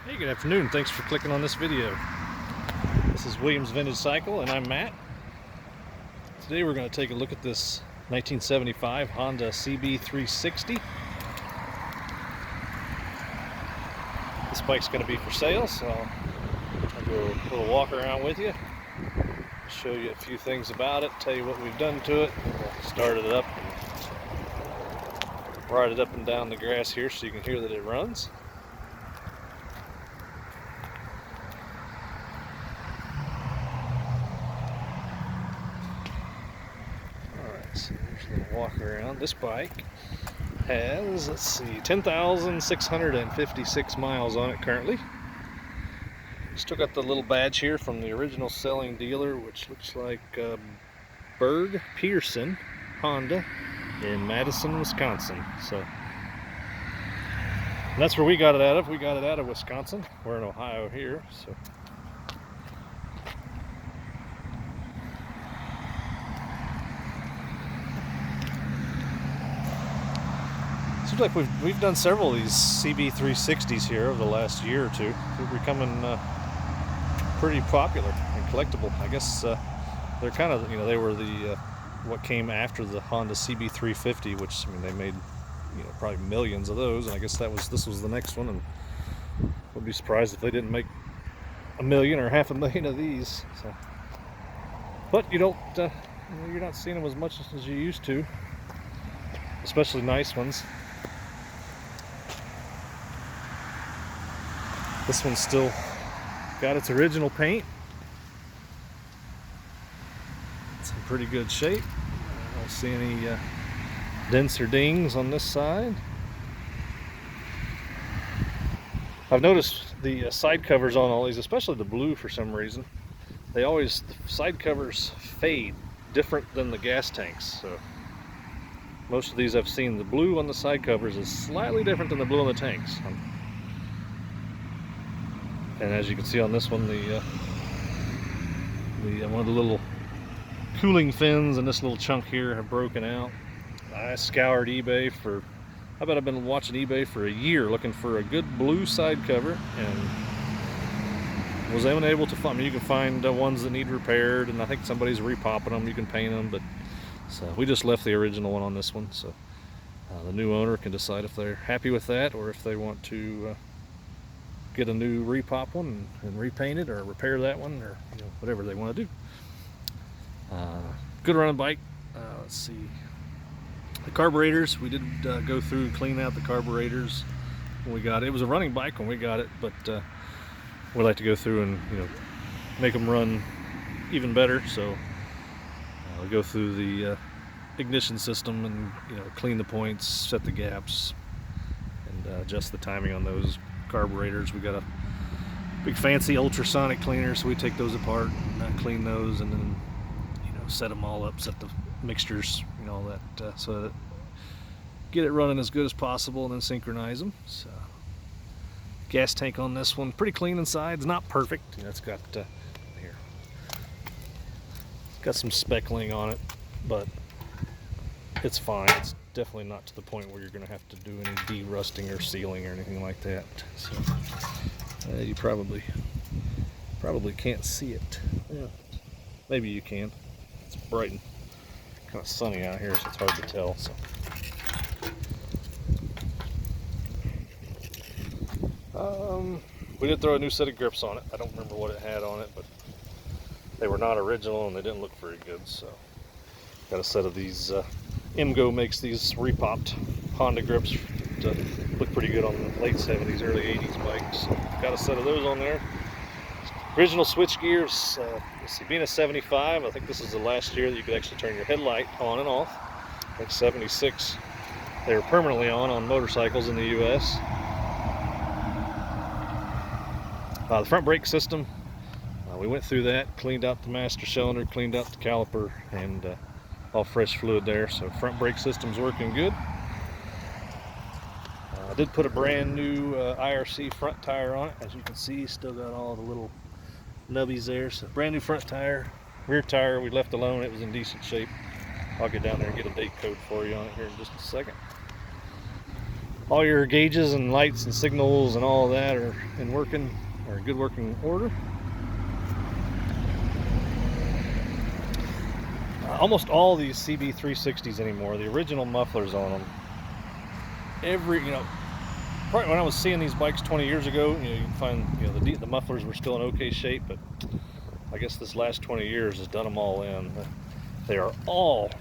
Hey, good afternoon. Thanks for clicking on this video. This is Williams Vintage Cycle and I'm Matt. Today we're going to take a look at this 1975 Honda CB360. This bike's going to be for sale, so I'll do a little walk around with you, show you a few things about it, tell you what we've done to it. We'll start it up and ride it up and down the grass here so you can hear that it runs. So here's a little walk around. This bike has, let's see, 10,656 miles on it currently. Still got the little badge here from the original selling dealer, which looks like Berg Pearson Honda in Madison, Wisconsin. So that's where we got it out of. We got it out of Wisconsin. We're in Ohio here, so. Seems like we've done several of these CB360s here over the last year or two. They're becoming pretty popular and collectible. I guess they're kind of, they were the what came after the Honda CB350, which, I mean, they made, probably millions of those, and I guess this was the next one, and wouldn't be surprised if they didn't make a million or 500,000 of these. So, but you're not seeing them as much as you used to, especially nice ones. This one's still got its original paint. It's in pretty good shape. I don't see any dents or dings on this side. I've noticed the side covers on all these, especially the blue for some reason. The side covers fade different than the gas tanks. So most of these I've seen, the blue on the side covers is slightly different than the blue on the tanks. And as you can see on this one, one of the little cooling fins and this little chunk here have broken out. I scoured eBay I bet I've been watching eBay for a year looking for a good blue side cover, and was able to find. You can find ones that need repaired, and I think somebody's repopping them. You can paint them, but so we just left the original one on this one. So the new owner can decide if they're happy with that or if they want to get a new repop one and repaint it or repair that one, or whatever they want to do. Good running bike. Let's see, the carburetors, we did go through and clean out the carburetors when we got it. It was a running bike when we got it, but we'd like to go through and make them run even better. So we'll go through the ignition system and clean the points, set the gaps, and adjust the timing on those carburetors. We got a big fancy ultrasonic cleaner, so we take those apart and clean those, and then set them all up, set the mixtures, all that, so that get it running as good as possible, and then synchronize them. So gas tank on this one, pretty clean inside. It's not perfect. It's got here, got some speckling on it, but it's fine. It's definitely not to the point where you're going to have to do any de-rusting or sealing or anything like that. So you probably can't see it. Yeah, maybe you can. It's bright and kind of sunny out here, so it's hard to tell. So we did throw a new set of grips on it. I don't remember what it had on it, but they were not original and they didn't look very good. So got a set of these. Imgo makes these repopped Honda grips to look pretty good on the late 70s, early 80s bikes. So got a set of those on there. Original switch gears. Let's see, being a 75, I think this is the last year that you could actually turn your headlight on and off. Like 76, they were permanently on motorcycles in the US. The front brake system, we went through that, cleaned out the master cylinder, cleaned out the caliper, and all fresh fluid there. So front brake system's working good. I did put a brand new IRC front tire on it. As you can see, still got all the little nubbies there. So brand new front tire. Rear tire we left alone. It was in decent shape. I'll get down there and get a date code for you on it here in just a second. all your gauges and lights and signals and all of that are in good working order. Almost all these CB360s anymore, the original mufflers on them. Probably when I was seeing these bikes 20 years ago, you can find, the mufflers were still in okay shape, but I guess this last 20 years has done them all in. They are all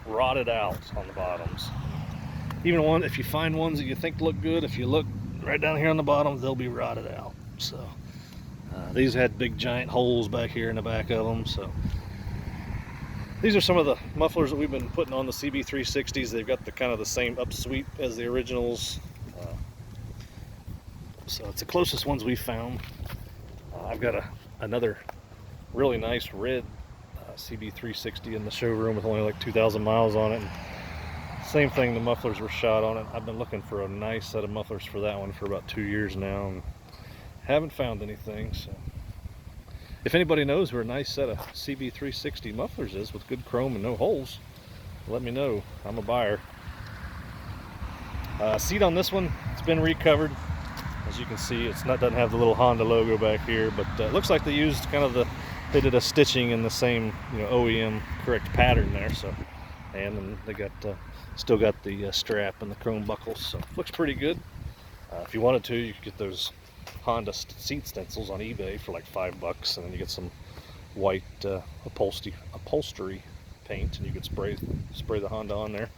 rotted out on the bottoms. Even if you find ones that you think look good, if you look right down here on the bottom, they'll be rotted out. So these had big giant holes back here in the back of them. So these are some of the mufflers that we've been putting on the CB360s. They've got the kind of the same upsweep as the originals. So it's the closest ones we found. I've got another really nice red CB360 in the showroom with only like 2,000 miles on it. And same thing, the mufflers were shot on it. I've been looking for a nice set of mufflers for that one for about 2 years now and haven't found anything. So if anybody knows where a nice set of CB360 mufflers is with good chrome and no holes, let me know. I'm a buyer. Seat on this one, it's been recovered. As you can see, doesn't have the little Honda logo back here, but it looks like they used they did a stitching in the same OEM correct pattern there. So, and then they still got the strap and the chrome buckles. So looks pretty good. If you wanted to, you could get those Honda seat stencils on eBay for like $5, and then you get some white upholstery paint, and you could spray the Honda on there.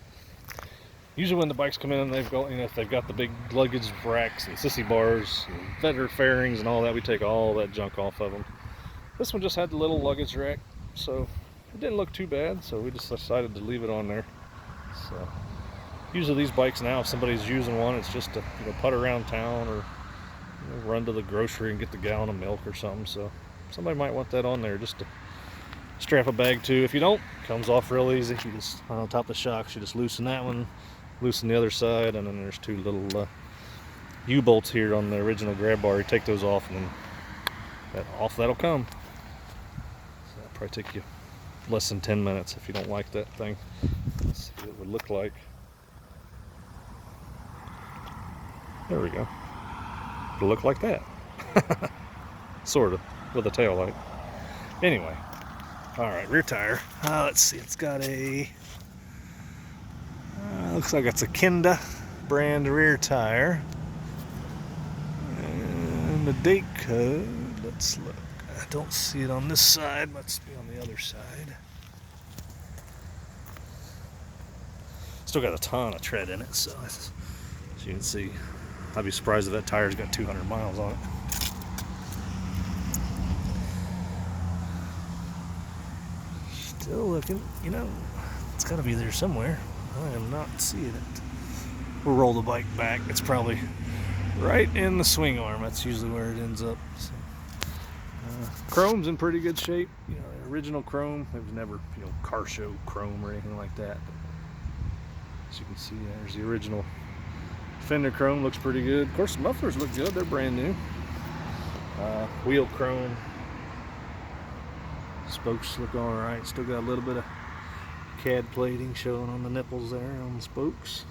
Usually when the bikes come in, if they've got the big luggage racks and sissy bars and feather fairings and all that, we take all that junk off of them. This one just had the little luggage rack, so it didn't look too bad, so we just decided to leave it on there. So usually these bikes now, if somebody's using one, it's just to putt around town or run to the grocery and get the gallon of milk or something. So somebody might want that on there just to strap a bag to. If you don't, it comes off real easy. You just, on top of the shocks, you just loosen that one, loosen the other side, and then there's two little U-bolts here on the original grab bar. You take those off, and then that'll come. So that'll probably take you less than 10 minutes if you don't like that thing. Let's see what it would look like. There we go. It'll look like that. Sort of, with a tail light. Anyway, alright, rear tire. Let's see, it's got a looks like it's a Kenda brand rear tire. And the date code, let's look. I don't see it on this side, must be on the other side. Still got a ton of tread in it, so as you can see, I'd be surprised if that tire's got 200 miles on it. Still looking, it's got to be there somewhere. I am not seeing it. We'll roll the bike back. It's probably right in the swing arm. That's usually where it ends up. So, chrome's in pretty good shape. The original chrome. It was never, car show chrome or anything like that. But as you can see, there's the original fender chrome. Looks pretty good. Of course, the mufflers look good. They're brand new. Wheel chrome. Spokes look all right. Still got a little bit of CAD plating showing on the nipples there on the spokes.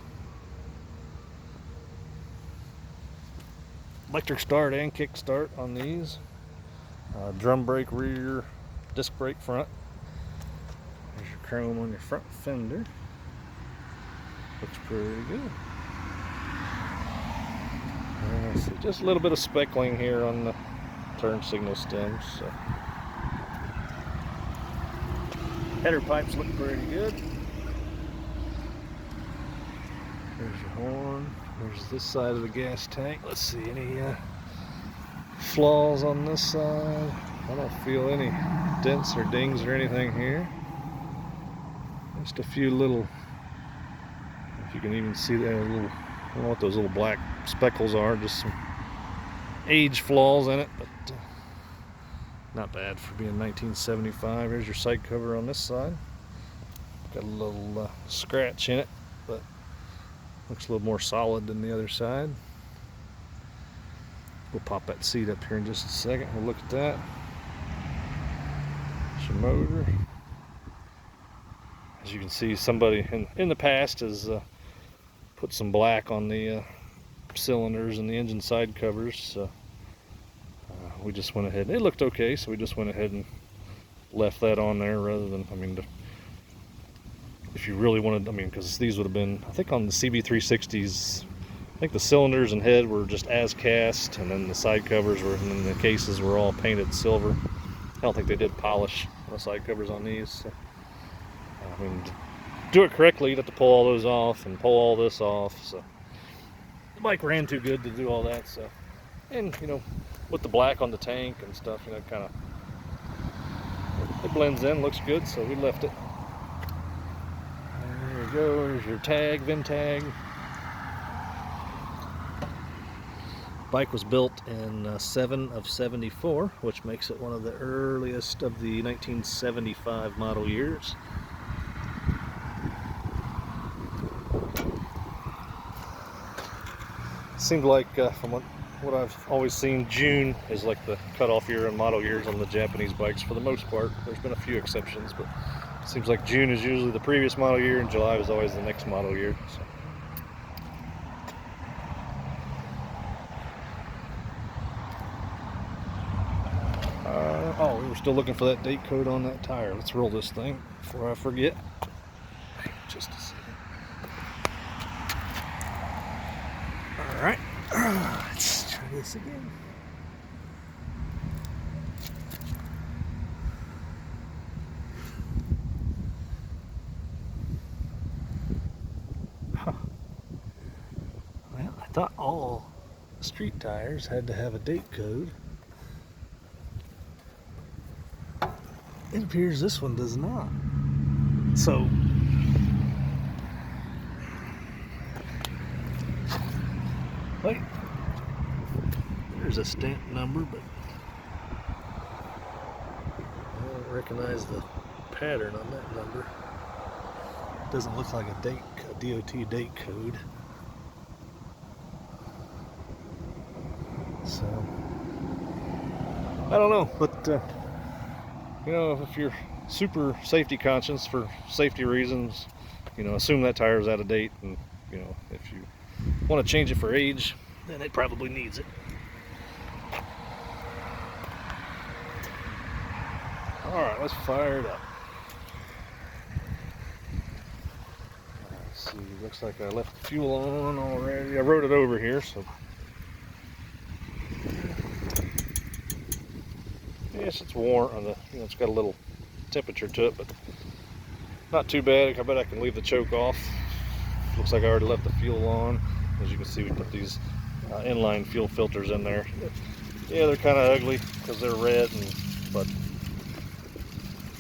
Electric start and kick start on these. Drum brake rear, disc brake front. There's your chrome on your front fender. Looks pretty good. Let's see, just a little bit of speckling here on the turn signal stems. So. Header pipes look pretty good. There's your horn. There's this side of the gas tank. Let's see, any flaws on this side? I don't feel any dents or dings or anything here. Just a few little, if you can even see that little, I don't know what those little black speckles are, just some age flaws in it, but not bad for being 1975. Here's your side cover on this side. Got a little scratch in it, but looks a little more solid than the other side. We'll pop that seat up here in just a second. We'll look at that. It's your motor. As you can see, somebody in the past has put some black on the cylinders and the engine side covers. So we just went ahead. It looked okay, so we just went ahead and left that on there rather than, if you really wanted, because these would have been, I think on the CB360s, I think the cylinders and head were just as cast, and then the side covers were, and then the cases were all painted silver. I don't think they did polish the side covers on these. So, to do it correctly, you'd have to pull all those off and pull all this off. So the bike ran too good to do all that. So, and with the black on the tank and stuff, kind of it blends in, looks good. So we left it. There you go. There's your tag, VIN tag. Bike was built in 7 of 74, which makes it one of the earliest of the 1975 model years. Seemed like, from what I've always seen, June is like the cutoff year in model years on the Japanese bikes for the most part. There's been a few exceptions, but it seems like June is usually the previous model year and July is always the next model year. So. Oh, we were still looking for that date code on that tire. Let's roll this thing before I forget. Hang on just a second. Alright, let's try this again. Huh. Well, I thought all street tires had to have a date code. It appears this one does not. So, wait, there's a stamp number, but I don't recognize the pattern on that number. It doesn't look like a DOT date code. So, I don't know, but if you're super safety conscious for safety reasons, assume that tire's out of date, and if you want to change it for age, then it probably needs it. Alright, let's fire it up. Let's see, looks like I left the fuel on already. I wrote it over here, so yes, it's warm on the, it's got a little temperature to it, but not too bad. I bet I can leave the choke off. Looks like I already left the fuel on. As you can see, we put these inline fuel filters in there. Yeah, they're kind of ugly because they're red, but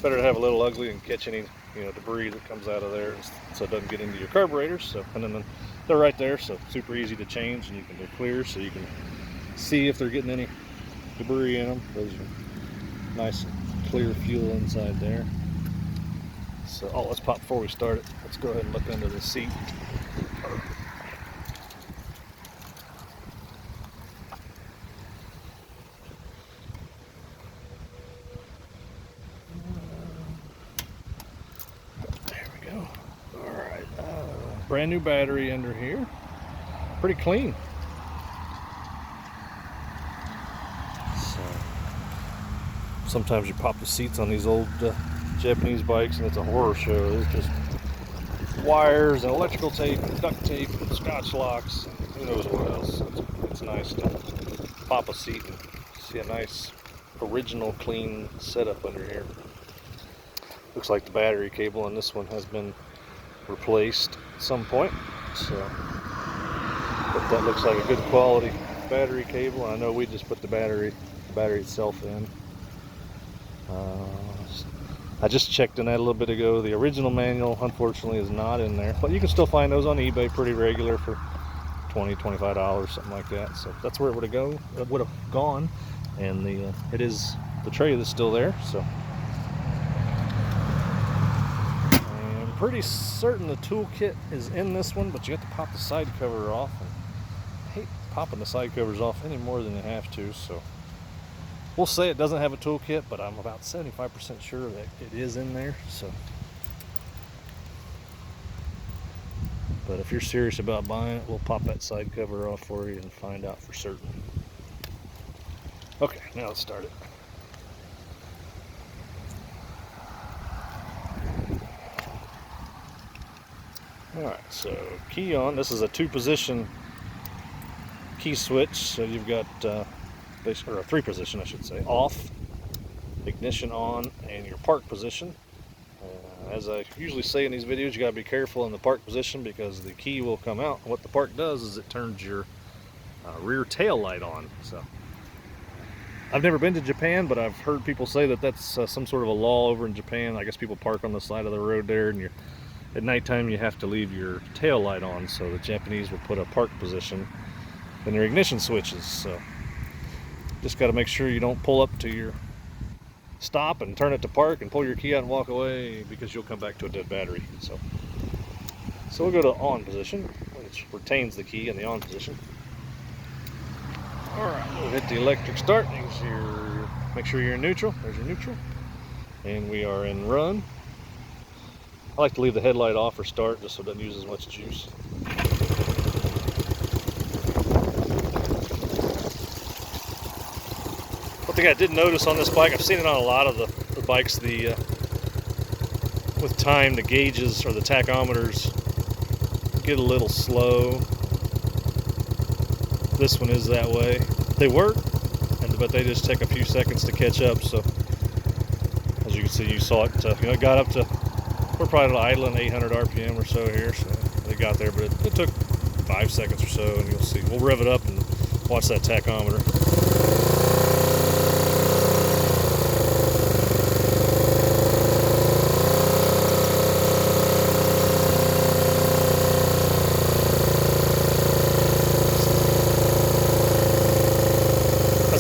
better to have a little ugly and catch any debris that comes out of there, so it doesn't get into your carburetors. So, and then they're right there, so super easy to change, and they're clear, so you can see if they're getting any debris in them. Those are nice clear fuel inside there. So, let's pop before we start it. Let's go ahead and look under the seat. There we go. All right, brand new battery under here. Pretty clean. Sometimes you pop the seats on these old Japanese bikes and it's a horror show. There's just wires and electrical tape and duct tape and scotch locks and who knows what else. It's nice to pop a seat and see a nice original clean setup under here. Looks like the battery cable on this one has been replaced at some point, so but that looks like a good quality battery cable. I know we just put the battery itself in. I just checked in that a little bit ago. The original manual unfortunately is not in there, but you can still find those on eBay pretty regular for $20-25, something like that. So that's where it would have gone, and the tray is still there. So I'm pretty certain the toolkit is in this one, but you have to pop the side cover off, and I hate popping the side covers off any more than you have to. So we'll say it doesn't have a toolkit, but I'm about 75% sure that it is in there. So But if you're serious about buying it, we'll pop that side cover off for you and find out for certain. Okay, now let's start it. Alright, so key on. This is a 2-position key switch. So you've got, or a 3-position I should say, off, ignition on, and your park position. As I usually say in these videos, you got to be careful in the park position because the key will come out. What the park does is it turns your rear tail light on. So I've never been to Japan, but I've heard people say that that's some sort of a law over in Japan. I guess people park on the side of the road there, and at nighttime you have to leave your tail light on. So the Japanese will put a park position in their ignition switches. So just got to make sure you don't pull up to your stop and turn it to park and pull your key out and walk away, because you'll come back to a dead battery. So we'll go to on position, which retains the key in the on position. Alright, we'll hit the electric start. Make sure you're in neutral. There's your neutral. And we are in run. I like to leave the headlight off for start just so it doesn't use as much juice. One thing I did notice on this bike, I've seen it on a lot of the bikes, with time the gauges or the tachometers get a little slow. This one is that way. They work, but they just take a few seconds to catch up. So as you can see, you saw it, it got up to, we're probably idling 800 RPM or so here. So they got there, but it took 5 seconds or so, and you'll see. We'll rev it up and watch that tachometer.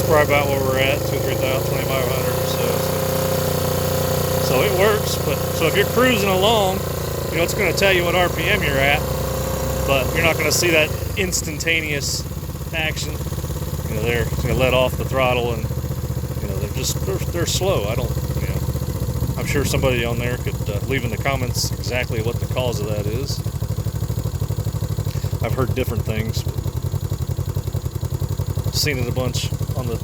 Probably about where we're at, 2,000-3,000, 2,500 or so. So it works, but so if you're cruising along, it's going to tell you what RPM you're at, but you're not going to see that instantaneous action. They're going to let off the throttle, and they're slow. I'm sure somebody on there could leave in the comments exactly what the cause of that is. I've heard different things. I've seen it a bunch on the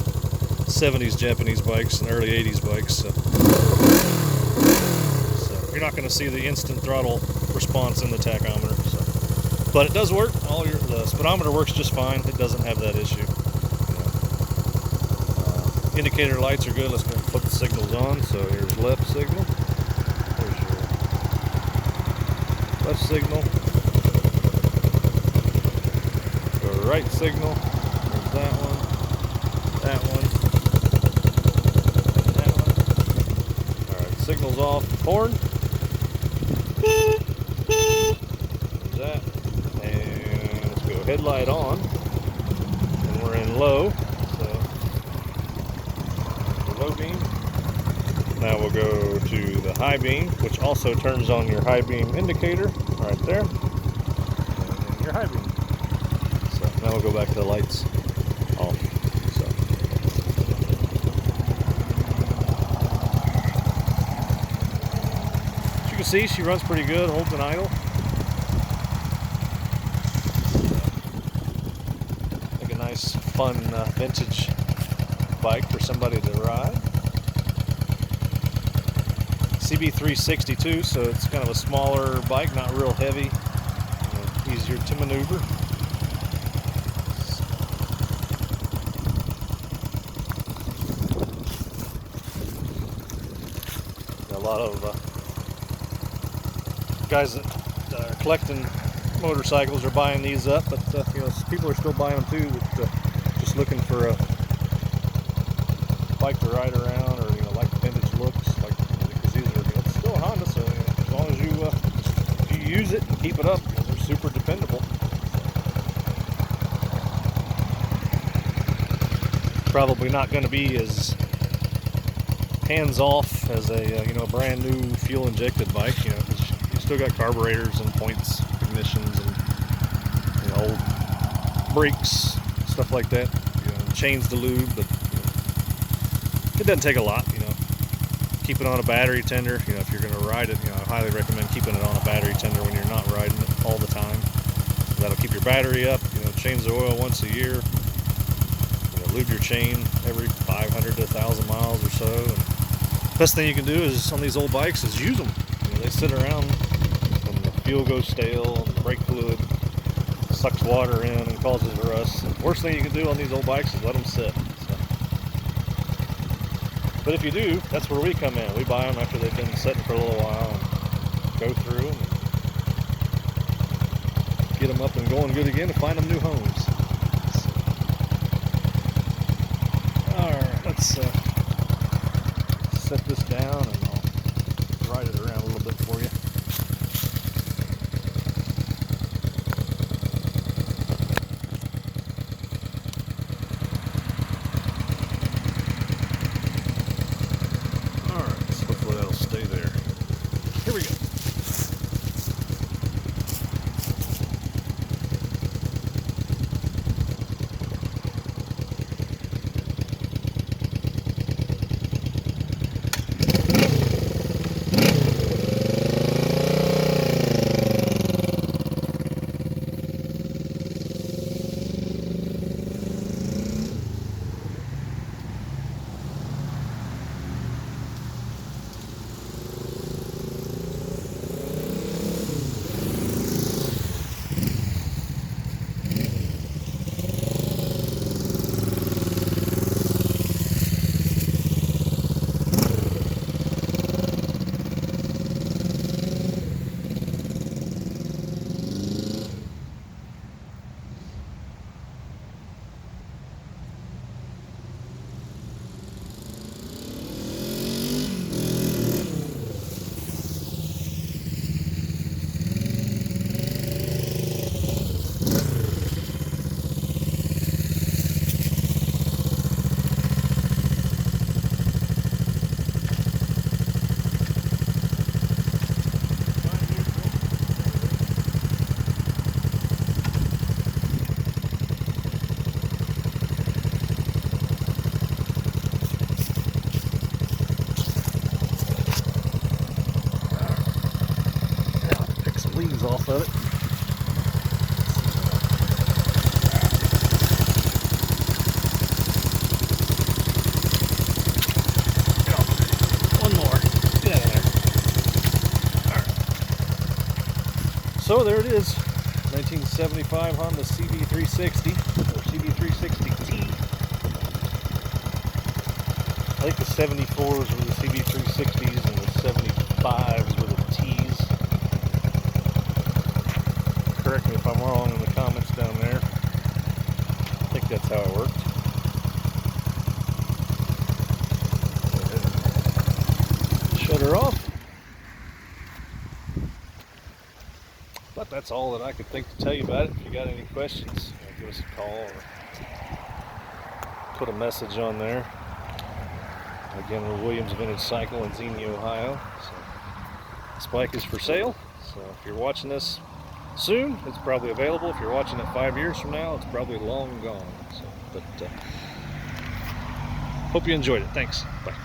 70s Japanese bikes and early 80s bikes. So you're not going to see the instant throttle response in the tachometer. But it does work. The speedometer works just fine. It doesn't have that issue. Indicator lights are good. Let's go put the signals on. So here's left signal. There's your left signal. The right signal. There's that one. That one, and that one. Alright, signal's off. Horn. There's that. And let's go headlight on. And we're in low. So, the low beam. Now we'll go to the high beam, which also turns on your high beam indicator right there. And your high beam. So now we'll go back to the lights off. See, she runs pretty good, holds an idle. Like a nice, fun, vintage bike for somebody to ride. CB360T, so it's kind of a smaller bike, not real heavy, easier to maneuver. Got a lot of guys that are collecting motorcycles are buying these up, but people are still buying them too, just looking for a bike to ride around, or like the vintage looks, because these are it's still a Honda, so as long as you use it and keep it up, they're super dependable. Probably not going to be as hands-off as a brand new fuel injected bike, because still got carburetors and points, ignitions, and old brakes, stuff like that. Chains to lube, but it doesn't take a lot. Keep it on a battery tender. If you're going to ride it, I highly recommend keeping it on a battery tender when you're not riding it all the time. That'll keep your battery up. Change the oil once a year. Lube your chain every 500 to 1,000 miles or so. And best thing you can do is on these old bikes is use them. They sit around and the fuel goes stale and the brake fluid sucks water in and causes rust. The worst thing you can do on these old bikes is let them sit. So. But if you do, that's where we come in. We buy them after they've been sitting for a little while and go through them and get them up and going good again and find them new homes. Alright, let's set this down and I'll ride it around a little bit for you. Alright, so hopefully that'll stay there. Here we go. Leaves off of it. One more. Get out of there. Right. So there it is. 1975 Honda CB360 or CB360T. I think the 74s were the CB360s and the 75s were the Ts. Correct me if I'm wrong in the comments down there. I think that's how it worked. Shut her off. But that's all that I could think to tell you about it. If you got any questions, give us a call or put a message on there. Again, we're Williams Vintage Cycle in Xenia, Ohio. So this bike is for sale. So if you're watching this soon, it's probably available. If you're watching it 5 years from now, it's probably long gone. So, but hope you enjoyed it. Thanks. Bye.